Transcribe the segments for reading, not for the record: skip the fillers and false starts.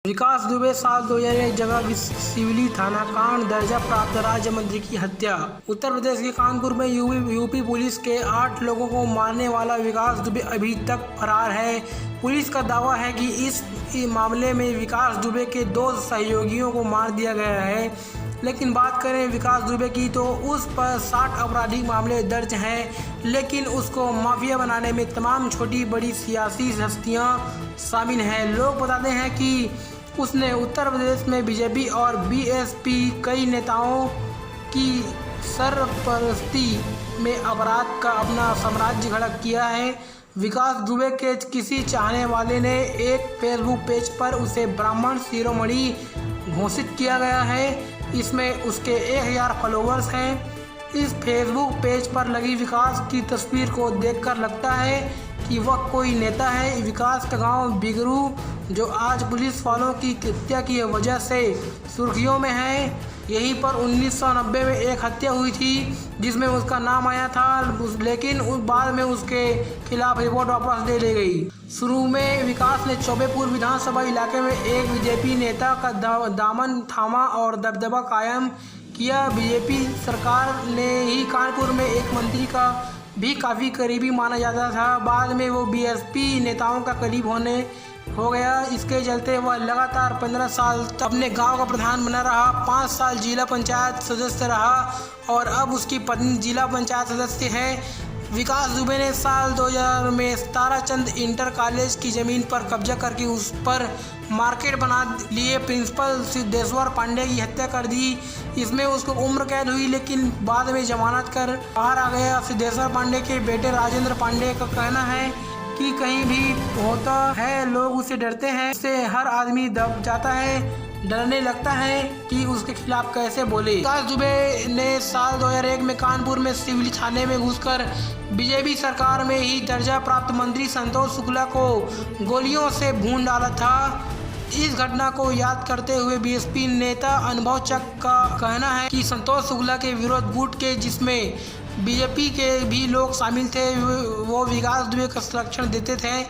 विकास दुबे साल 2001 जगह सिवली थाना कांड दर्जा प्राप्त राज्य मंत्री की हत्या। उत्तर प्रदेश के कानपुर में यूपी पुलिस के 8 लोगों को मारने वाला विकास दुबे अभी तक फरार है। पुलिस का दावा है कि इस मामले में विकास दुबे के 2 सहयोगियों को मार दिया गया है। लेकिन बात करें विकास दुबे की तो उस पर 60 आपराधिक मामले दर्ज हैं, लेकिन उसको माफिया बनाने में तमाम छोटी बड़ी सियासी हस्तियां शामिल हैं। लोग बताते हैं कि उसने उत्तर प्रदेश में बीजेपी और बीएसपी कई नेताओं की सरपरस्ती में अपराध का अपना साम्राज्य खड़ा किया है। विकास दुबे के किसी चाहने वाले ने एक फेसबुक पेज पर उसे ब्राह्मण शिरोमणि घोषित किया गया है। इसमें उसके 1000 फॉलोअर्स हैं। इस फेसबुक पेज पर लगी विकास की तस्वीर को देखकर लगता है कि वह कोई नेता है। विकास का गांव बिगरू, जो आज पुलिस वालों की हत्या की वजह से सुर्खियों में है, यहीं पर 1990 में एक हत्या हुई थी जिसमें उसका नाम आया था, लेकिन बाद में उसके खिलाफ रिपोर्ट वापस ले ली गई। शुरू में विकास ने चौबेपुर विधानसभा इलाके में एक बीजेपी नेता का दामन थामा और दबदबा कायम किया। बीजेपी सरकार ने ही कानपुर में एक मंत्री का भी काफ़ी करीबी माना जाता था। बाद में वो बीएसपी नेताओं का करीब हो गया। इसके चलते वह लगातार 15 साल अपने गांव का प्रधान बना रहा, 5 साल जिला पंचायत सदस्य रहा और अब उसकी पत्नी जिला पंचायत सदस्य है। विकास दुबे ने साल 2000 में ताराचंद इंटर कॉलेज की ज़मीन पर कब्जा करके उस पर मार्केट बना लिए प्रिंसिपल सिद्धेश्वर पांडे की हत्या कर दी। इसमें उसको उम्र कैद हुई, लेकिन बाद में जमानत कर बाहर आ गया। सिद्धेश्वर पांडे के बेटे राजेंद्र पांडे का कहना है कि कहीं भी होता है लोग उसे डरते हैं, उससे हर आदमी दब जाता है, डरने लगता है कि उसके खिलाफ कैसे बोले। विकास दुबे ने साल 2001 में कानपुर में सिवली थाने में घुसकर बीजेपी सरकार में ही दर्जा प्राप्त मंत्री संतोष शुक्ला को गोलियों से भून डाला था। इस घटना को याद करते हुए बीएसपी नेता अनुभव चक का कहना है कि संतोष शुक्ला के विरोध गुट के जिसमें बीजेपी के भी लोग शामिल थे, वो विकास दुबे का संरक्षण देते थे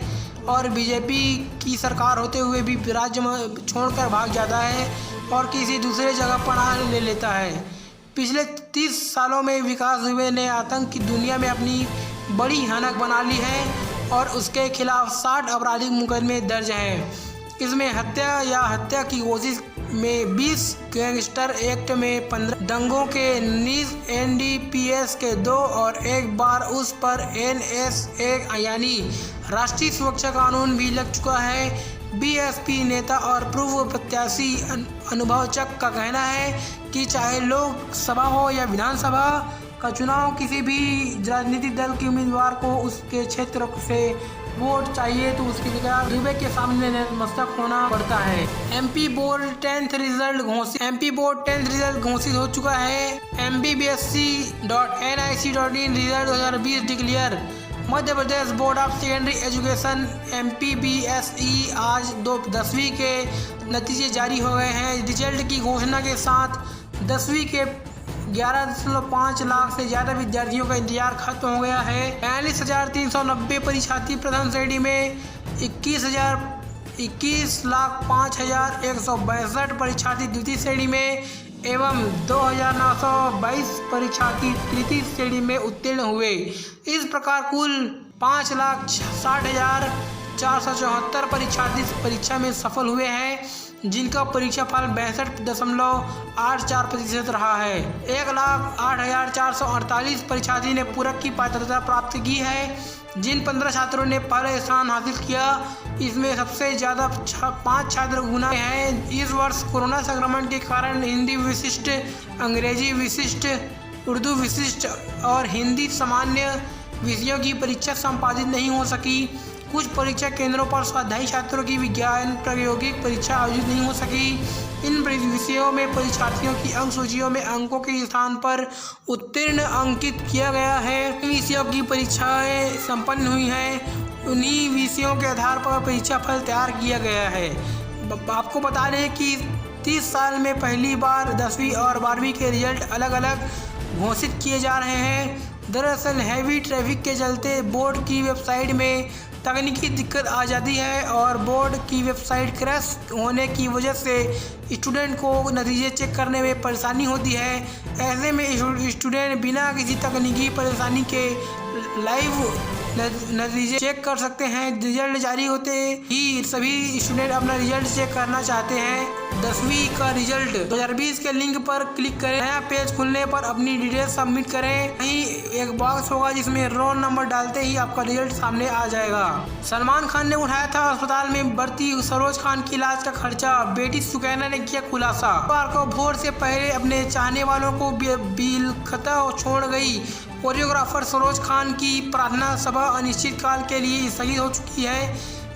और बीजेपी की सरकार होते हुए भी राज्य छोड़कर भाग जाता है और किसी दूसरे जगह पनाह ले लेता है। पिछले 30 सालों में विकास दुबे ने आतंक की दुनिया में अपनी बड़ी हनक बना ली है और उसके खिलाफ 60 आपराधिक मुकदमे दर्ज हैं। इसमें हत्या की कोशिश में 20, गैंगस्टर एक्ट में 15, दंगों के 19, एनडीपीएस के 2 और एक बार उस पर एनएसए यानी राष्ट्रीय सुरक्षा कानून भी लग चुका है। बीएसपी नेता और पूर्व प्रत्याशी अनुभव चक का कहना है कि चाहे लोकसभा हो या विधानसभा का चुनाव, किसी भी राजनीतिक दल के उम्मीदवार को उसके क्षेत्र से वोट चाहिए तो उसके विकास दुबे के सामने नतमस्तक होना पड़ता है। एमपी बोर्ड 10th रिजल्ट घोषित हो चुका है। mbsc.nic.in result 2020 declare. Madhya Pradesh board of secondary education MPBSE आज 10वीं के नतीजे जारी हो गए हैं। रिजल्ट की घोषणा के साथ 10वीं के 11.5 लाख से ज़्यादा विद्यार्थियों का इंतजार खत्म हो गया है। 42,390 परीक्षार्थी प्रथम श्रेणी में, 21,05,162 परीक्षार्थी द्वितीय श्रेणी में एवं 2,922 परीक्षार्थी तृतीय श्रेणी में उत्तीर्ण हुए। इस प्रकार कुल 5,60,474 परीक्षार्थी परीक्षा में सफल हुए हैं, जिनका परीक्षाफल 62.84% रहा है। 1,08,448 परीक्षार्थी ने पूरक की पात्रता प्राप्त की है, जिन 15 छात्रों ने पहला स्थान हासिल किया, इसमें सबसे ज़्यादा 5 छात्र गुना हैं। इस वर्ष कोरोना संक्रमण के कारण हिंदी विशिष्ट, अंग्रेजी विशिष्ट, उर्दू विशिष्ट और हिंदी सामान्य विषयों की परीक्षा संपादित नहीं हो सकी। कुछ परीक्षा केंद्रों पर स्वाध्यायी छात्रों की विज्ञान प्रायोगिक परीक्षा आयोजित नहीं हो सकी। इन विषयों में परीक्षार्थियों की अंक सूचियों में अंकों के स्थान पर उत्तीर्ण अंकित किया गया है। इन विषयों की परीक्षाएं संपन्न हुई हैं, उन्हीं विषयों के आधार पर परीक्षा फल तैयार किया गया है। आपको बता दें कि 30 साल में पहली बार 10वीं और 12वीं के रिजल्ट अलग अलग घोषित किए जा रहे हैं। दरअसल हैवी ट्रैफिक के चलते बोर्ड की वेबसाइट में तकनीकी दिक्कत आ जाती है और बोर्ड की वेबसाइट क्रैश होने की वजह से स्टूडेंट को नतीजे चेक करने में परेशानी होती है। ऐसे में स्टूडेंट बिना किसी तकनीकी परेशानी के लाइव नतीजे चेक कर सकते हैं। रिजल्ट जारी होते ही सभी स्टूडेंट अपना रिजल्ट चेक करना चाहते हैं। 10वीं का रिजल्ट 2020 के लिंक पर क्लिक करें। नया पेज खुलने पर अपनी डिटेल सबमिट करें। वहीं एक बॉक्स होगा जिसमें रोल नंबर डालते ही आपका रिजल्ट सामने आ जाएगा। सलमान खान ने उठाया था अस्पताल में भर्ती सरोज खान की इलाज का खर्चा। बेटी सुकैना ने किया खुलासा। को भोर से पहले अपने चाहने वालों को बेलखता छोड़ गई। कोरियोग्राफर सरोज खान की प्रार्थना सभा अनिश्चित काल के लिए स्थगित हो चुकी है।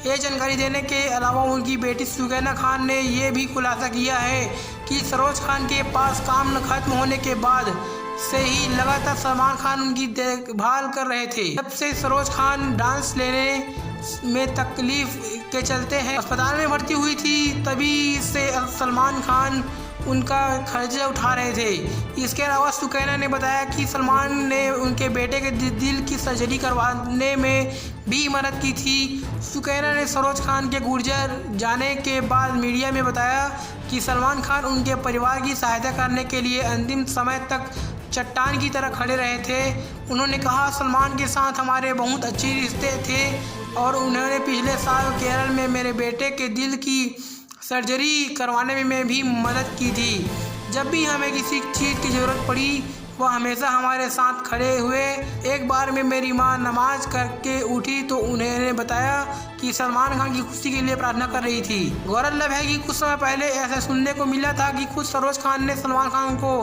ये जानकारी देने के अलावा उनकी बेटी सुकैना खान ने ये भी खुलासा किया है कि सरोज खान के पास काम खत्म होने के बाद से ही लगातार सलमान खान उनकी देखभाल कर रहे थे। जब से सरोज खान डांस लेने में तकलीफ के चलते हैं अस्पताल में भर्ती हुई थी, तभी से सलमान खान उनका खर्चा उठा रहे थे। इसके अलावा सुकैना ने बताया कि सलमान ने उनके बेटे के दिल की सर्जरी करवाने में भी मदद की थी। सुकैना ने सरोज खान के गुजर जाने के बाद मीडिया में बताया कि सलमान खान उनके परिवार की सहायता करने के लिए अंतिम समय तक चट्टान की तरह खड़े रहे थे। उन्होंने कहा, सलमान के साथ हमारे बहुत अच्छे रिश्ते थे और उन्होंने पिछले साल केरल में मेरे बेटे के दिल की सर्जरी करवाने में भी मदद की थी। जब भी हमें किसी चीज़ की ज़रूरत पड़ी वह हमेशा हमारे साथ खड़े हुए। एक बार में मेरी माँ नमाज करके उठी तो उन्होंने बताया कि सलमान खान की खुशी के लिए प्रार्थना कर रही थी। गौरतलब है कि कुछ समय पहले ऐसा सुनने को मिला था कि खुद सरोज खान ने सलमान खान को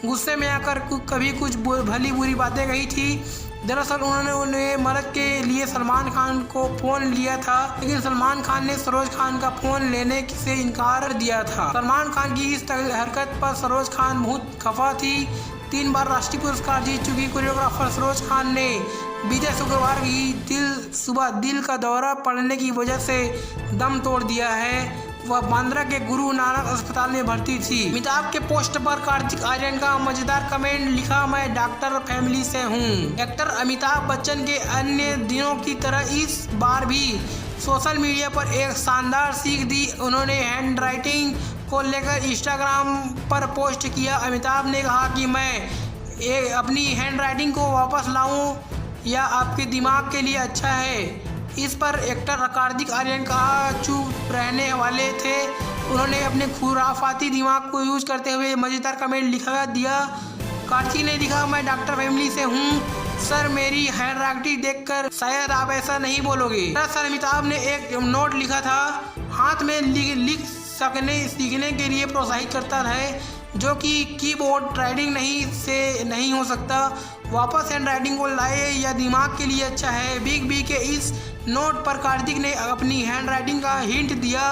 गुस्से में आकर कभी कुछ भली बुरी बातें कही थी। दरअसल उन्होंने मदद के लिए सलमान खान को फ़ोन लिया था, लेकिन सलमान खान ने सरोज खान का फ़ोन लेने से इनकार कर दिया था। सलमान खान की इस हरकत पर सरोज खान बहुत खफा थी। 3 बार राष्ट्रीय पुरस्कार जीत चुकी कोरियोग्राफर सरोज खान ने बीते शुक्रवार की सुबह दिल का दौरा पड़ने की वजह से दम तोड़ दिया है। वह बांद्रा के गुरु नानक अस्पताल में भर्ती थी। अमिताभ के पोस्ट पर कार्तिक आर्यन का मजेदार कमेंट लिखा, मैं डॉक्टर फैमिली से हूँ। एक्टर अमिताभ बच्चन के अन्य दिनों की तरह इस बार भी सोशल मीडिया पर एक शानदार सीख दी। उन्होंने हैंड राइटिंग को लेकर इंस्टाग्राम पर पोस्ट किया। अमिताभ ने कहा कि मैं अपनी हैंड राइटिंग को वापस लाऊं या आपके दिमाग के लिए अच्छा है। इस पर एक्टर कार्तिक आर्यन कहा चुप रहने वाले थे। उन्होंने अपने खुराफाती दिमाग को यूज करते हुए मज़ेदार कमेंट लिखा दिया। कार्तिक ने लिखा, मैं डॉक्टर फैमिली से हूँ सर, मेरी हैंड राइटिंग देखकर शायद आप ऐसा नहीं बोलोगे। दरअसल अमिताभ ने एक नोट लिखा था, हाथ में लिख सीखने के लिए प्रोत्साहित करता है, जो कि कीबोर्ड राइटिंग नहीं हो सकता। वापस हैंड राइटिंग को लाए या दिमाग के लिए अच्छा है। बिग बी के इस नोट पर कार्तिक ने अपनी हैंड राइटिंग का हिंट दिया।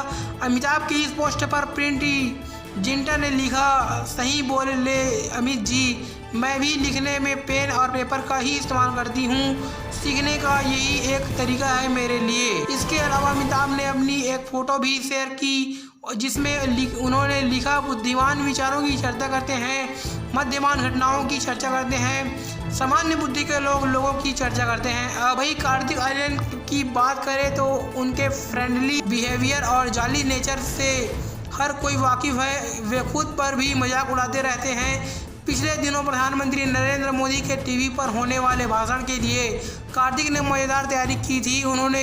अमिताभ की इस पोस्ट पर प्रिंटी जिंटा ने लिखा, सही बोले अमित जी, मैं भी लिखने में पेन और पेपर का ही इस्तेमाल करती हूँ। सीखने का यही एक तरीका है मेरे लिए। इसके अलावा अमिताभ ने अपनी एक फ़ोटो भी शेयर की जिसमें उन्होंने लिखा, बुद्धिमान विचारों की चर्चा करते हैं, मध्यमान घटनाओं की चर्चा करते हैं, सामान्य बुद्धि के लोगों की चर्चा करते हैं। वही कार्तिक आर्यन की बात करें तो उनके फ्रेंडली बिहेवियर और जाली नेचर से हर कोई वाकिफ़ है। वे खुद पर भी मजाक उड़ाते रहते हैं। पिछले दिनों प्रधानमंत्री नरेंद्र मोदी के टीवी पर होने वाले भाषण के लिए कार्तिक ने मज़ेदार तैयारी की थी। उन्होंने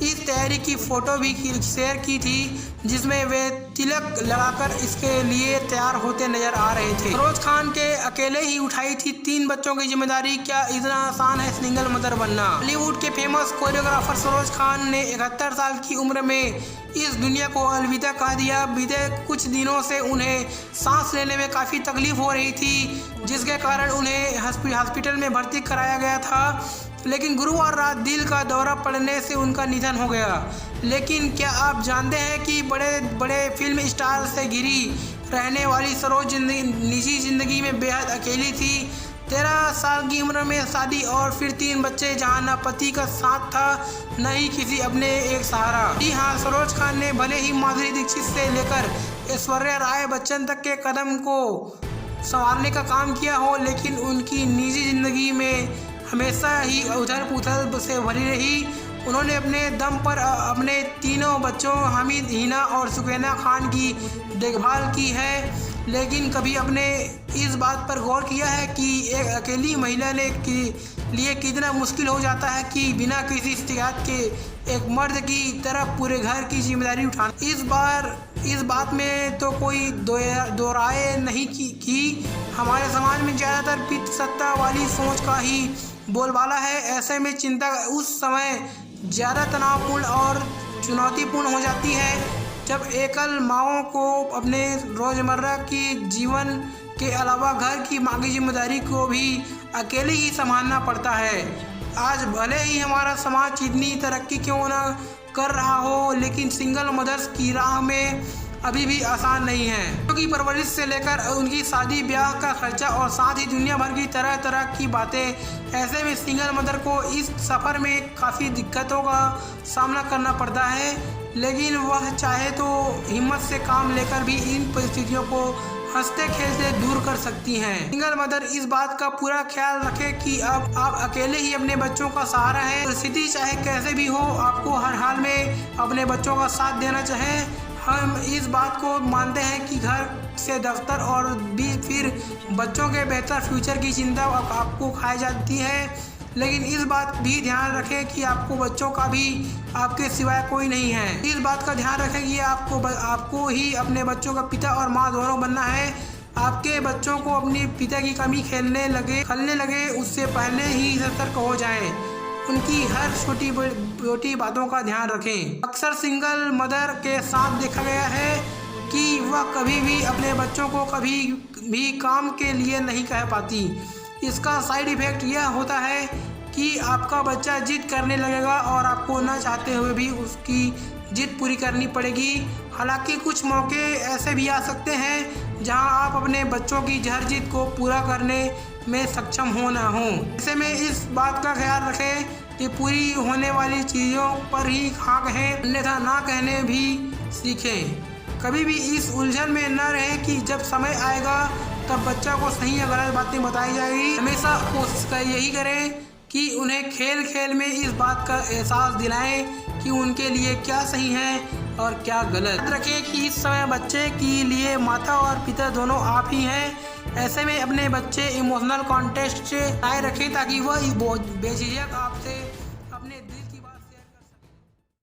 इस तैयारी की फ़ोटो भी शेयर की थी जिसमें वे तिलक लगाकर इसके लिए तैयार होते नजर आ रहे थे। सरोज खान के अकेले ही उठाई थी 3 बच्चों की जिम्मेदारी, क्या इतना आसान है सिंगल मदर बनना। बॉलीवुड के फेमस कोरियोग्राफर सरोज खान ने 71 साल की उम्र में इस दुनिया को अलविदा कह दिया। बीते कुछ दिनों से उन्हें सांस लेने में काफ़ी तकलीफ हो रही थी, जिसके कारण उन्हें हॉस्पिटल में भर्ती कराया गया था, लेकिन गुरुवार रात दिल का दौरा पड़ने से उनका निधन हो गया। लेकिन क्या आप जानते हैं कि बड़े बड़े फिल्म स्टार से घिरी रहने वाली सरोज निजी जिंदगी में बेहद अकेली थी। 13 साल की उम्र में शादी और फिर 3 बच्चे, जहां न पति का साथ था न ही किसी अपने एक सहारा। जी हाँ, सरोज खान ने भले ही माधुरी दीक्षित से लेकर ऐश्वर्या राय बच्चन तक के कदम को संवारने का काम किया हो, लेकिन उनकी निजी जिंदगी में हमेशा ही उथल पुथल से भरी रही। उन्होंने अपने दम पर अपने तीनों बच्चों हामिद, हिना और सुकैना खान की देखभाल की है, लेकिन कभी अपने इस बात पर गौर किया है कि एक अकेली महिला लिए कितना मुश्किल हो जाता है कि बिना किसी शिकायत के एक मर्द की तरह पूरे घर की जिम्मेदारी उठाना। इस बात में तो कोई दो राय नहीं कि हमारे समाज में ज़्यादातर पितृसत्ता वाली सोच का ही बोलबाला है। ऐसे में चिंता उस समय ज़्यादा तनावपूर्ण और चुनौतीपूर्ण हो जाती है जब एकल माँओं को अपने रोज़मर्रा की जीवन के अलावा घर की बाकी जिम्मेदारी को भी अकेले ही संभालना पड़ता है। आज भले ही हमारा समाज इतनी तरक्की क्यों न कर रहा हो, लेकिन सिंगल मदर्स की राह में अभी भी आसान नहीं है, क्योंकि परवरिश से लेकर उनकी शादी ब्याह का खर्चा और साथ ही दुनिया भर की तरह तरह की बातें। ऐसे में सिंगल मदर को इस सफ़र में काफ़ी दिक्कतों का सामना करना पड़ता है, लेकिन वह चाहे तो हिम्मत से काम लेकर भी इन परिस्थितियों को हंसते खेलते दूर कर सकती हैं। सिंगल मदर इस बात का पूरा ख्याल रखें कि अब आप अकेले ही अपने बच्चों का सहारा है। परिस्थिति चाहे कैसे भी हो, आपको हर हाल में अपने बच्चों का साथ देना चाहिए। हम इस बात को मानते हैं कि घर से दफ्तर और भी फिर बच्चों के बेहतर फ्यूचर की चिंता आपको खाई जाती है, लेकिन इस बात भी ध्यान रखें कि आपको बच्चों का भी आपके सिवाय कोई नहीं है। इस बात का ध्यान रखें कि आपको ही अपने बच्चों का पिता और माँ दोनों बनना है। आपके बच्चों को अपनी पिता की कमी खलने लगे उससे पहले ही सतर्क हो जाएं। उनकी हर छोटी बातों का ध्यान रखें। अक्सर सिंगल मदर के साथ देखा गया है कि वह कभी भी अपने बच्चों को कभी भी काम के लिए नहीं कह पाती। इसका साइड इफ़ेक्ट यह होता है कि आपका बच्चा जिद करने लगेगा और आपको न चाहते हुए भी उसकी जिद पूरी करनी पड़ेगी। हालांकि कुछ मौके ऐसे भी आ सकते हैं जहां आप अपने बच्चों की हर जिद को पूरा करने में सक्षम हो ना हो। ऐसे में इस बात का ख्याल रखें कि पूरी होने वाली चीज़ों पर ही हाँ कहें, अन्यथा ना कहने भी सीखें। कभी भी इस उलझन में न रहें कि जब समय आएगा तब बच्चा को सही या गलत बातें बताई जाएगी। हमेशा कोशिश यही करें कि उन्हें खेल खेल में इस बात का एहसास दिलाएं कि उनके लिए क्या सही है और क्या गलत। याद रखें कि इस समय बच्चे के लिए माता और पिता दोनों आप ही हैं। ऐसे में अपने बच्चे इमोशनल कॉन्टेक्स्ट से आए रखें ताकि वह बेझिझक आपसे